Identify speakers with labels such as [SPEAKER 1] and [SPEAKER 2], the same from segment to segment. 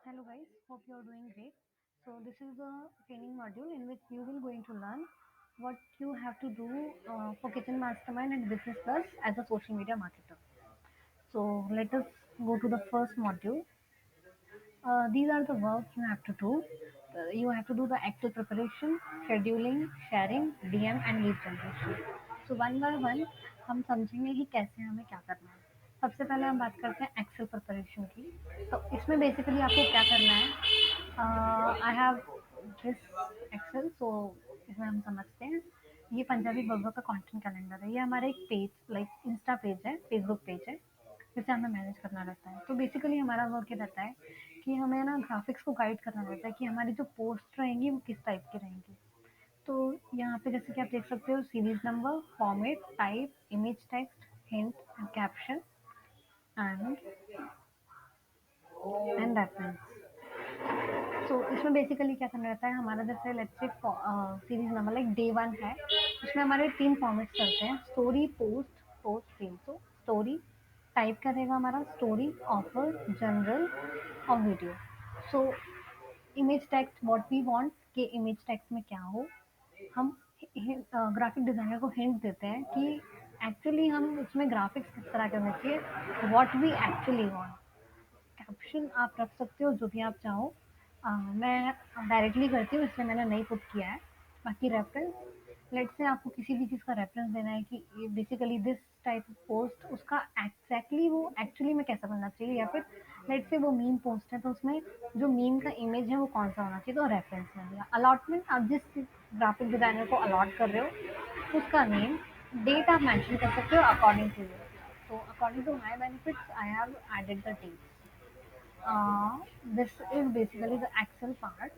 [SPEAKER 1] Hello guys, hope you are doing great. So this is a training module in which you will going to learn what you have to do for Kitchen Mastermind and Business Plus as a social media marketer. So let us go to the first module. These are the work you have to do. You have to do the Excel preparation, scheduling, sharing, DM and lead generation. So one by one हम समझेंगे कि कैसे हमें क्या करना है. सबसे पहले हम बात करते हैं एक्सेल प्रिपरेशन की. तो इसमें बेसिकली आपको क्या करना है. I have this Excel. So इसमें हम समझते हैं. ये पंजाबी बब्बर का कंटेंट कैलेंडर है. ये हमारा एक पेज लाइक इंस्टा पेज है, फेसबुक पेज है, जिसे हमें मैनेज करना रहता है. तो बेसिकली हमारा वर्क ये रहता है कि हमें ना ग्राफिक्स को गाइड करना रहता है कि हमारी जो पोस्ट रहेंगी वो किस टाइप की रहेंगी. तो यहाँ पे जैसे कि आप देख सकते हो series number, format, type, image text, hint and caption and reference. So इसमें बेसिकली क्या करना रहता है हमारा. जैसे let's say series number like day one है. उसमें हमारे 3 फॉर्मेट्स चलते हैं: स्टोरी, पोस्ट, पोस्ट रील. तो स्टोरी टाइप करेगा हमारा स्टोरी, ऑफर, जनरल और video. So image text what we want कि इमेज टेक्स्ट में क्या हो. हम ग्राफिक डिजाइनर को हिंट देते हैं कि एक्चुअली हम इसमें ग्राफिक्स किस तरह के होने चाहिए, what we actually want. Caption आप रख सकते हो जो भी आप चाहो. मैं डायरेक्टली करती हूँ इसलिए मैंने नहीं पुट किया है. बाकी रेफरेंस, लेट से आपको किसी भी चीज़ का रेफरेंस देना है कि ये basically this type of post उसका एग्जैक्टली वो एक्चुअली में कैसा बनना चाहिए, या फिर लेट से वो मीम पोस्ट है तो उसमें जो मीम का इमेज है वो कौन सा होना चाहिए, तो रेफरेंस में दिया. अलॉटमेंट, आप जिस ग्राफिक डिजाइनर को अलॉट कर रहे हो उसका नेम, डेट आप मेंशन कर सकते हो अकॉर्डिंग टू यू. तो according to my benefits I have added the date. This is basically the Excel part.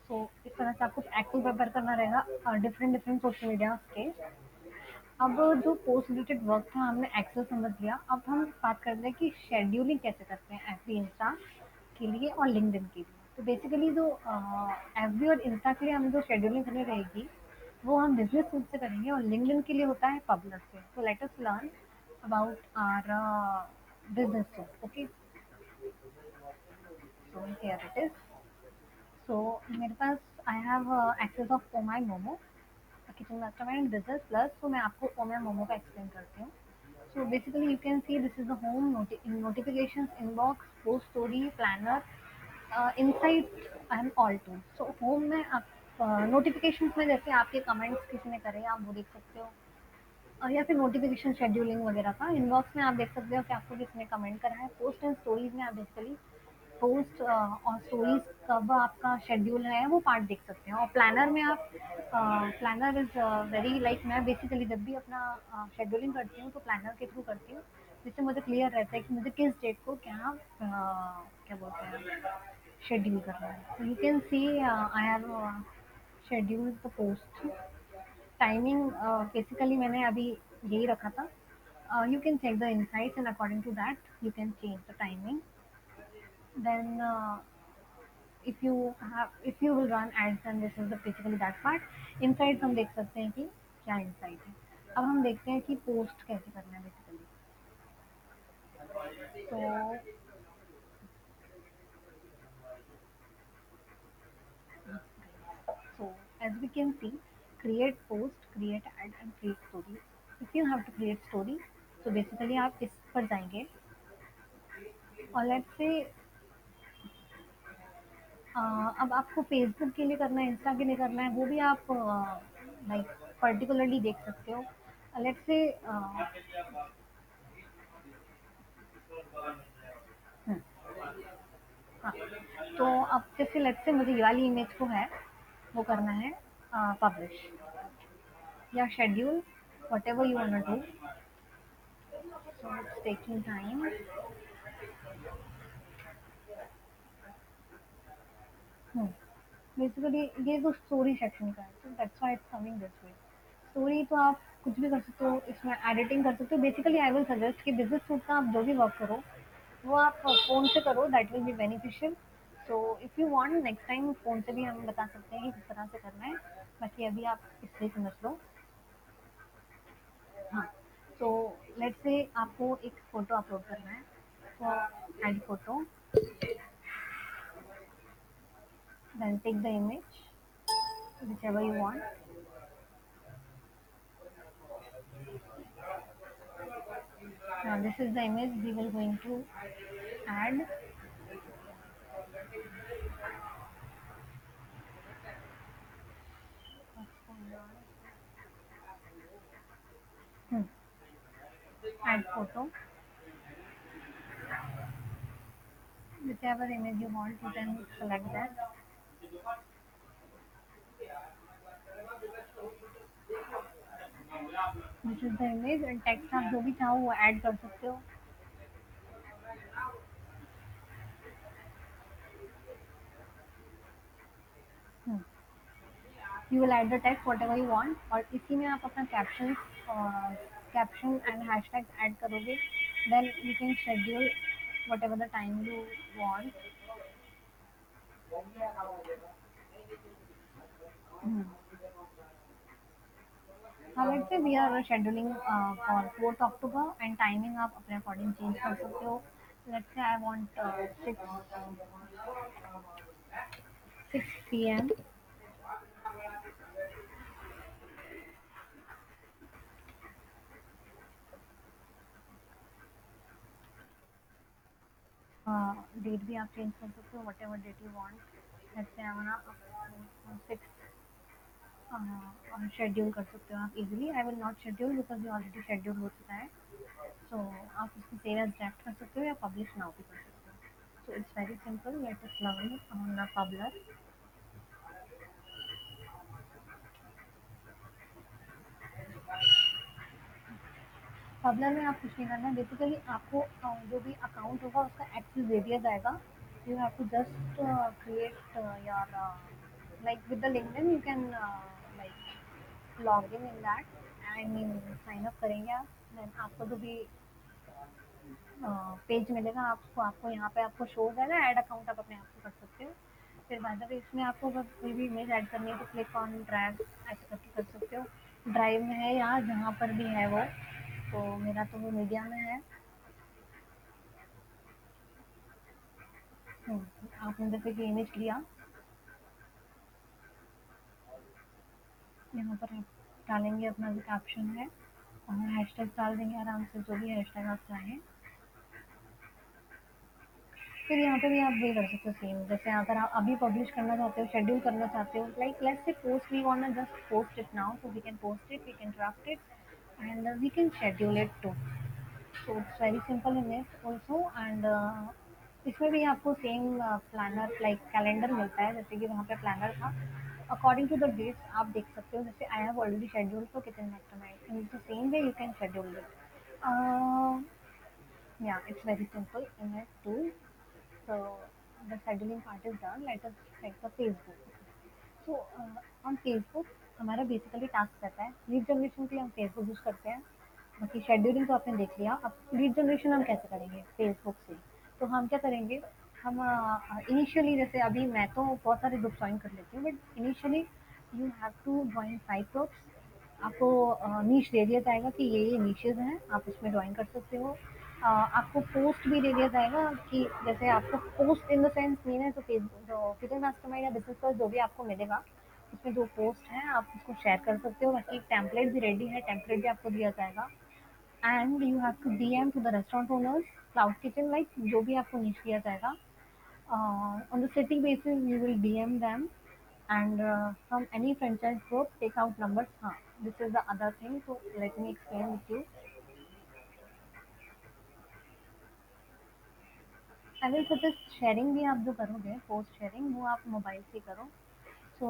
[SPEAKER 1] So इस तरह से आपको एक्सेल प्रिपेयर करना रहेगा डिफरेंट डिफरेंट सोशल मीडिया के. अब जो पोस्ट रिलेटेड वर्क था हमने एक्सेल समझ लिया. अब हम बात करते हैं कि शेड्यूलिंग कैसे करते हैं एफबी, इंस्टा के लिए और लिंक्डइन के लिए. तो बेसिकली जो एफबी और इंस्टा के लिए हमें जो शेड्यूलिंग करनी रहेगी वो हम बिजनेस टूल से करेंगे और लिंक्डइन के लिए होता है पब्लर से. तो let us learn about our business tool. Okay, so here it is. So मेरे पास I have access of Oh My Momo kitchen mastermind business plus. तो मैं आपको ओमाई मोमो का एक्सप्लेन करती हूँ. So basically you can see this is the home notification inbox, post story, planner, insight and all tool. So home में आप notification में जैसे आपके कमेंट्स किसी ने करे आप वो देख सकते हो. या फिर नोटिफिकेशन शेड्यूलिंग वगैरह का. इनबॉक्स में आप देख सकते हो कि आपको किसने कमेंट करा है. पोस्ट एंड स्टोरीज में आप बेसिकली पोस्ट और स्टोरीज कब आपका शेड्यूल है वो पार्ट देख सकते हैं. और प्लानर में आप प्लानर इज वेरी लाइक मैं बेसिकली जब भी अपना शेड्यूलिंग करती हूँ तो प्लानर के थ्रू करती हूँ, जिससे मुझे क्लियर रहता है कि मुझे किस डेट को क्या बोलते हैं शेड्यूल करना है. तो you can see I have schedule the post. Timing basically मैंने अभी यही रखा था. You can check the insights and according to that you can change the timing. Then if you will run ads, then this is the basically that part. Insights हम देख सकते हैं कि क्या insight है. अब हम देखते हैं कि पोस्ट कैसे करना है बेसिकली. तो so as we can see, create post, create ad and create story. If you have to create story, so basically आप इस पर जाएंगे और let's say अब आपको फेसबुक के लिए करना है, इंस्टा के लिए करना है, वो भी आप लाइक पर्टिकुलरली देख सकते हो. लेट्स से हाँ, तो अब जैसे लेट्स से मुझे ये वाली इमेज को है वो करना है पब्लिश या schedule, whatever you want to do. So it's taking time. Basically ये तो स्टोरी सेक्शन का है, तो that's why it's coming this way. Story तो आप कुछ भी कर सकते हो, इसमें एडिटिंग कर सकते हो. बेसिकली आई विल सजेस्ट कि बिजनेस सूट का आप जो भी वर्क करो वो आप फ़ोन से करो, that will be beneficial. So if you want next time phone से भी हम बता सकते हैं कि किस तरह से करना है. बाकी अभी आप इससे समझ लो. हाँ, तो लेट्स से आपको एक फ़ोटो अपलोड करना है. तो add photo. Then take the image, whichever you want. Now this is the image we will going to add. What's going on? Hmm. Add photo. Whichever image you want, you can select that. This is the image and text आप जो भी चाहो वो add कर सकते हो. Hmm. You will add the text whatever you want और इसी में आप अपना कैप्शन एंड हैशटैग ऐड करोगे. Then you can schedule whatever the time you want. Hmm. Let's say we are scheduling for 4th October and timing आप अपने according change कर सकते हो. Let's say I want 6 p.m. Date भी आप change कर सकते हो whatever date you want. Let's say I wanna 6 schedule कर सकते हो आप easily. I will not schedule because ये ऑलरेडी शेड्यूल हो चुका है. सो आप उसको सेव एज ड्राफ्ट कर सकते हो या पब्लिश नाउ भी कर सकते हो. So it's very simple. Let us learn on Publer. Publer में आप कुछ नहीं करना है. बेसिकली आपको जो भी अकाउंट होगा उसका एक्सेस दे दिया जाएगा. You have to just create your like with the LinkedIn you can like log in that. I mean sign up करेंगे आप. देन आपको जो भी पेज मिलेगा आपको आपको यहाँ पे आपको शो हो जाएगा. ऐड अकाउंट आप अपने आप से कर सकते हो. फिर बाय द वे इसमें आपको अगर कोई भी इमेज ऐड करनी है तो क्लिक ऑन ड्रैग ऐसे करके कर सकते हो. ड्राइव में है या जहाँ पर भी है वो. तो मेरा तो वो मीडिया में है. आपने जैसे कि इमेज लिया. यहाँ पर आप डालेंगे अपना जो कैप्शन है और हैशटैग डाल देंगे आराम से जो भी हैशटैग आप चाहें. फिर यहाँ पे भी आप वही कर सकते हो सेम. जैसे अगर आप अभी पब्लिश करना चाहते हो शेड्यूल करना चाहते हो like let's say post we want just post it now. So we can post it we can draft it and we can schedule it too. So it's very simple in this also. And इसमें भी आपको same planner like calendar मिलता है जैसे कि वहाँ पे planner था. अकॉर्डिंग टू द डेट्स आप देख सकते हो. जैसे I have already schedule for kitchen mastermind in the same way you can schedule it. Yeah, it's very simple in it too. So the scheduling part is done. Let us check the Facebook. So on Facebook हमारा basically task रहता है lead generation के लिए हम Facebook use करते हैं. बाकी scheduling तो आपने देख लिया. अब लीड जनरेशन हम कैसे करेंगे फेसबुक से. तो हम क्या करेंगे. हम इनिशियली जैसे अभी मैं तो बहुत सारे ग्रुप ज्वाइन कर लेती हूँ but initially you have to join 5 groups. आपको नीश दे दिया जाएगा कि ये नीशेज़ हैं आप इसमें ज्वाइन कर सकते हो. आपको पोस्ट भी दे दिया जाएगा कि जैसे आपको post in the sense mean है तो फेसबुक जो किचन मास्टरमाइंड या बिजनेस पर जो भी आपको मिलेगा उसमें जो पोस्ट है आप उसको शेयर कर सकते हो. बाकी टेम्पलेट भी रेडी है. टेम्पलेट भी आपको दिया जाएगा. And you have to DM to the restaurant owners cloud kitchen like जो भी आपको नीच दिया जाएगा. On the city basis you will DM them and from any franchise group take out numbers. This is the other thing. So let me explain with you. I will suggest sharing भी आप जो करोगे post sharing वो आप mobile से करो. So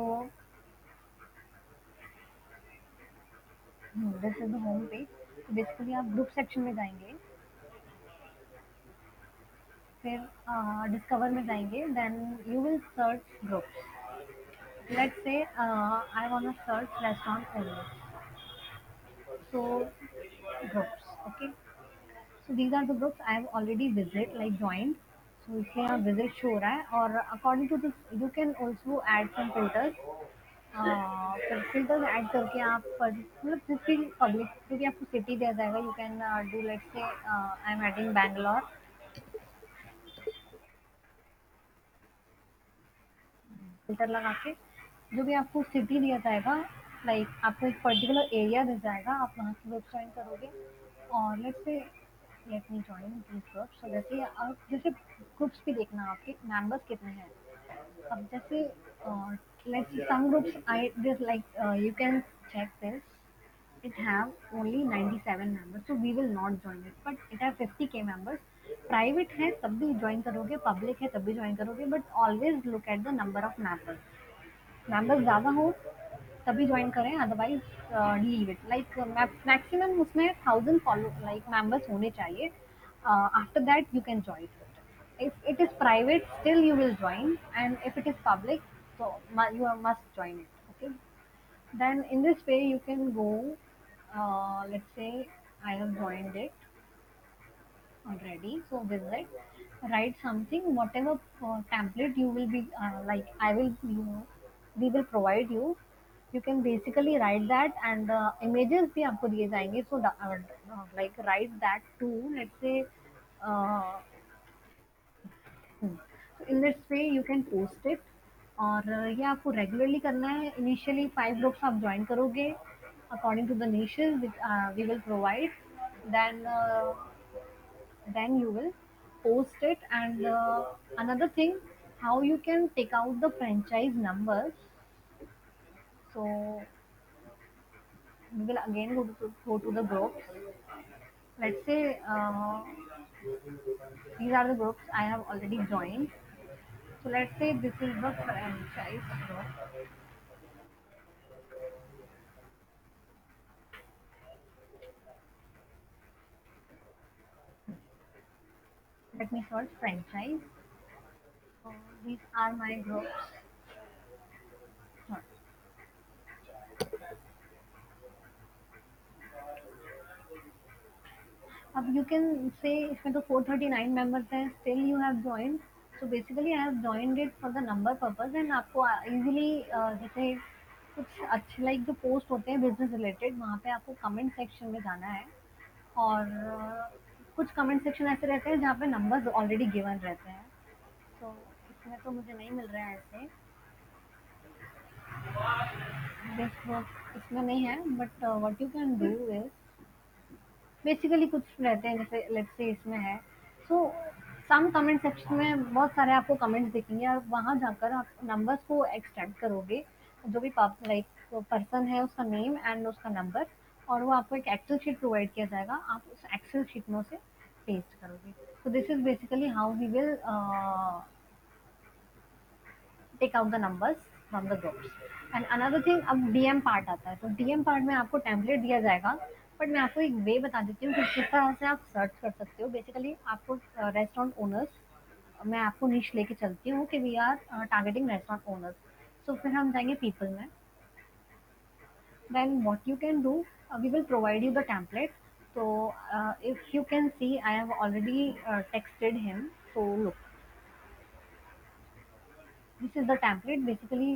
[SPEAKER 1] this is the home page. Basically आप group section में जाएंगे. फिर डिस्कवर में जाएंगे. Then you will search groups. Let's say I want to search restaurant owners. So groups okay. So these are the groups I have already visited, like joined. So इसलिए यहाँ visit show हो रहा है और according to this you can also add some filters. फिर filters add करके आप मतलब जिस भी पब्लिक जो भी आपको सिटी दिया जाएगा you can do let's say I am adding Bangalore. Filter लगा के जो भी आपको सिटी दिया जाएगा, लाइक आपको एक पर्टिकुलर एरिया दिया जाएगा, आप वहाँ के ग्रुप जॉइन करोगे और let's say let me join these groups. So जैसे आप जैसे ग्रुप्स भी देखना आपके मेंबर्स कितने हैं। अब जैसे let's some groups I this like you can check this, it have only 97 members, so we will not join it, but it has 50k members. Private है तब भी ज्वाइन करोगे, पब्लिक है तब भी ज्वाइन करोगे, but always look at the number of members. Members ज़्यादा हो तभी ज्वाइन करें, otherwise leave it. Like maximum उसमें 1000 फॉलो लाइक मेंबर्स होने चाहिए। After that you can join it. If it is private still you will join, and if it is public so you must join it, okay? Then in this way you can go, let's say I have joined it already, so visit, write something, whatever template you will be like I will you we will provide you, you can basically write that, and images भी आपको दिए जाएंगे, so like write that too, let's say uh, so in this way you can post it। और ये आपको regularly करना है। Initially 5 groups आप ज्वाइन करोगे according to the niches we will provide, then then you will post it, and another thing, how you can take out the franchise numbers. So we will again go to the groups. Let's say these are the groups I have already joined. So let's say this is the franchise group. Let me search franchise. So these are my groups. Huh. अब you can say इसमें तो 439 members हैं, still you have joined. So basically I have joined it for the number purpose, and आपको easily जैसे कुछ अच्छे like जो post होते हैं बिजनेस रिलेटेड, वहाँ पे आपको कमेंट सेक्शन में जाना है। और कुछ कमेंट सेक्शन ऐसे रहते हैं जहाँ पे नंबर्स ऑलरेडी गिवन रहते हैं। तो इसमें तो मुझे नहीं मिल रहा है ऐसे, इसमें नहीं है, but what you can do is basically कुछ रहते हैं जैसे लेट्स से इसमें है। सो सम कमेंट सेक्शन में बहुत सारे आपको कमेंट्स दिखेंगे, और वहाँ जाकर आप नंबर्स को एक्सट्रैक्ट करोगे, जो भी लाइक पर्सन है उसका नेम एंड उसका नंबर, और वो आपको एक एक्सेल शीट प्रोवाइड किया जाएगा, आप उस एक्सेल शीट में उसे पेस्ट करोगे। तो this is basically how we will take out the numbers from the groups. And another thing, अब डीएम पार्ट आता है, तो डीएम पार्ट में आपको टेम्पलेट दिया जाएगा, बट मैं आपको एक वे बता देती हूँ कि किस तरह से आप सर्च कर सकते हो। बेसिकली आपको रेस्टोरेंट ओनर्स, मैं आपको नीच लेके चलती हूँ कि we are targeting restaurant owners. So फिर हम जाएंगे पीपल में, then what you can do, we will provide you the template. तो if you can see I have already texted him, so look, this is the template basically.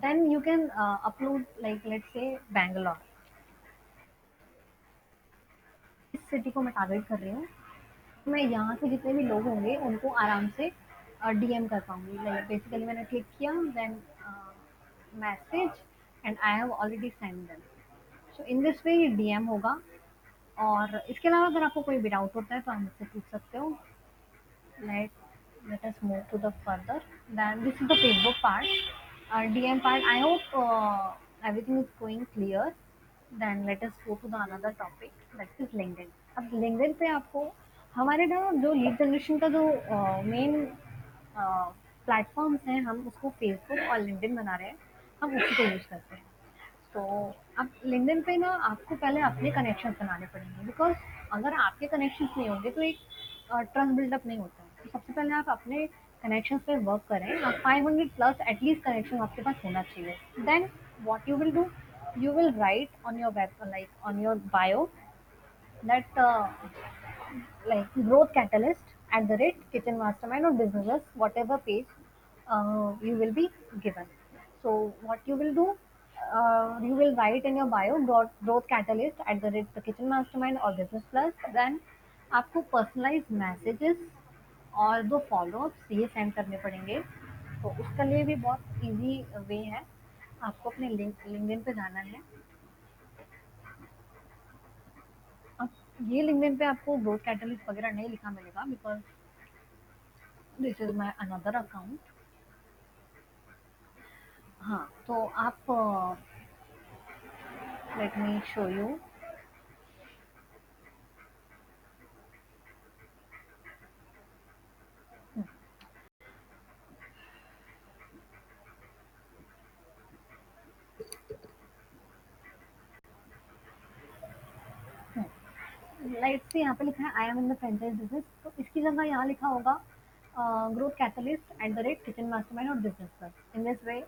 [SPEAKER 1] Then you can upload, like let's say Bangalore, इस city को मैं target कर रही हूँ, मैं यहाँ के जितने भी लोग होंगे उनको आराम से डीएम कर पाऊंगी। लाइक बेसिकली मैंने क्लिक किया, then message, and I have already send them. So in this way ये डीएम होगा। और इसके अलावा अगर आपको कोई भी डाउट होता है तो आप मुझसे पूछ सकते हो। let let us move to the further, then this is the Facebook part, DM part. I hope everything is going clear। then let us go to the another topic, that is LinkedIn। अब LinkedIn पे आपको हमारे ना जो lead generation का जो main platforms हैं, हम उसको फेसबुक और लिंक्डइन बना रहे हैं, हम उसी को यूज़ करते हैं। तो अब लिंक्डइन पे ना आपको पहले अपने कनेक्शंस बनाने पड़ेंगे, बिकॉज़ अगर आपके कनेक्शंस नहीं होंगे तो एक ट्रस्ट बिल्डअप नहीं होता है। तो सबसे पहले आप अपने कनेक्शंस पे वर्क करें। 500 प्लस एटलीस्ट कनेक्शन आपके पास होना चाहिए। Then what you will do, you will write on your web, like on your bio, that like growth catalyst at the rate kitchen mastermind or businesses, whatever page you will be given। so what you will do, you will write in your bio growth catalyst at the rate the kitchen mastermind or business plus। then आपको personalized messages और दो follow-ups ये send करने पड़ेंगे। तो उसके लिए भी बहुत ईज़ी वे है। आपको अपने लिंक्डइन पे जाना है। अब ये लिंक्डइन पे आपको ग्रोथ कैटलिस्ट वगैरह नहीं लिखा मिलेगा, because this is my another account. हाँ, तो आप let me show you. Lights से यहाँ पे लिखा है I am in the franchise business, तो इसकी जगह यहाँ लिखा होगा growth catalyst at the rate kitchen mastermind और बिजनेस पर। इन दिस वे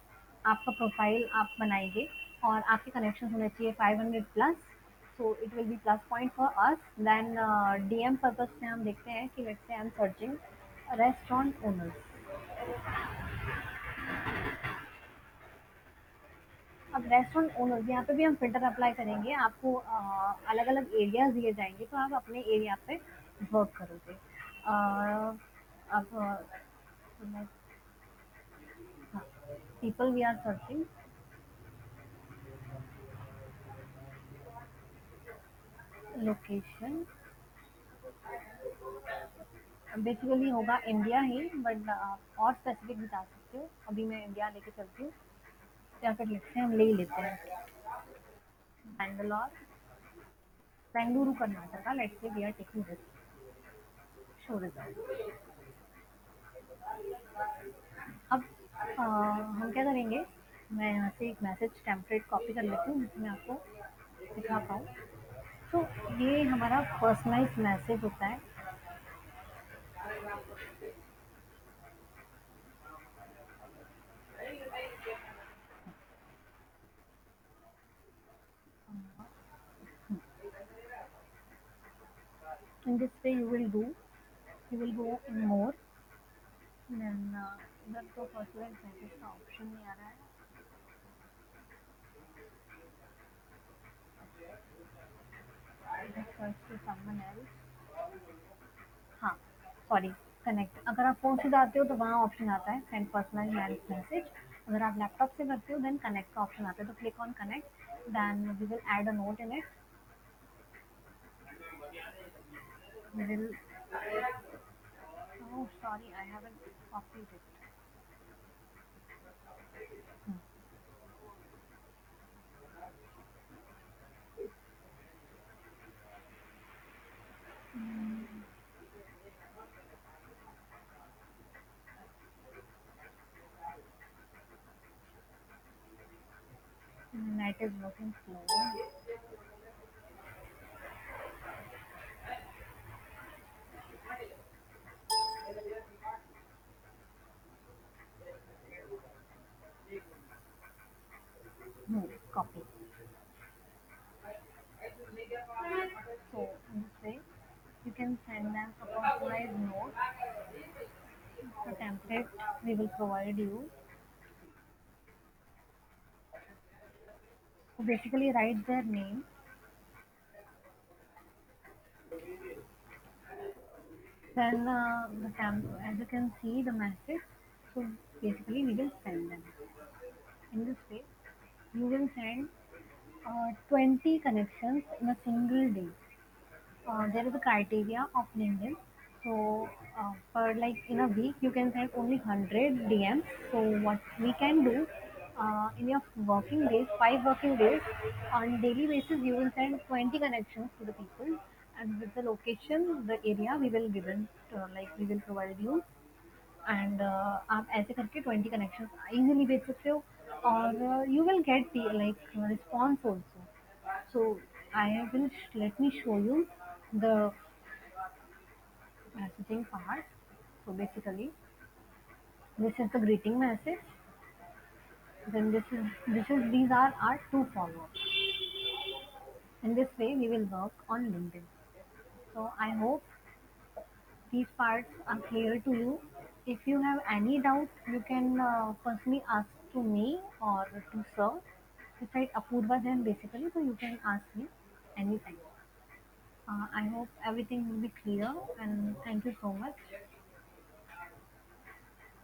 [SPEAKER 1] आपका प्रोफाइल आप बनाएंगे और आपके कनेक्शन होने चाहिए 500 plus. So it will be plus point for us. Then DM purpose से हम देखते हैं कि let's say I am searching restaurant owners. अब रेस्टोरेंट ओनर्स यहाँ पे भी हम फिल्टर अप्लाई करेंगे। आपको अलग अलग एरियाज दिए जाएंगे, तो आप अपने एरिया पे वर्क करोगे। अब people we are searching, location basically होगा इंडिया ही, बट आप और स्पेसिफिक बता सकते हो। अभी मैं इंडिया लेके चलती हूँ, या फिर लिखते हैं, हम ले ही लेते हैं Bangalore, Bengaluru Karnataka. Let's say we are taking this, show result. अब हम क्या करेंगे, मैं यहाँ से एक मैसेज टेम्पलेट कॉपी कर लेती हूँ जिसमें आपको दिखा पाऊँ। तो ये हमारा पर्सनलाइज मैसेज होता है। In this way you will go in more, then इधर तो पर्सनलाइज मैसेज का ऑप्शन नहीं आ रहा है। इधर सर्च टू समवन एल्स। हाँ, सॉरी, कनेक्ट। अगर आप फ़ोन से जाते हो तो वहाँ ऑप्शन आता है सेंड पर्सनलाइज्ड मैसेज। अगर आप लैपटॉप से करते हो देन कनेक्ट का ऑप्शन आता है, तो click on connect, then we will add a note in it. We will, oh sorry, I haven't copied it. Net is working slow. Copy. So in this way you can send them a personalized note, a template we will provide you. So basically write their name, then as you can see the message. So basically we will send them. In this way you will send 20 connections in a single day. There is a criteria of LinkedIn. So for like in a week, you can send only 100 DMs. So what we can do in your working days, 5 working days, on daily basis, you will send 20 connections to the people, and with the location, the area we will given, like we will provide you। And आप ऐसे करके 20 connection easily भेज सकते हो, और you will get like response also. So I will let me show you the messaging part। So basically this is the greeting message, then this is these are our two follow-ups. In this way we will work on LinkedIn. So I hope these parts are clear to you. If you have any doubt, you can personally ask to me or to sir. It's like Apurva then basically, so you can ask me anytime. I hope everything will be clear, and thank you so much.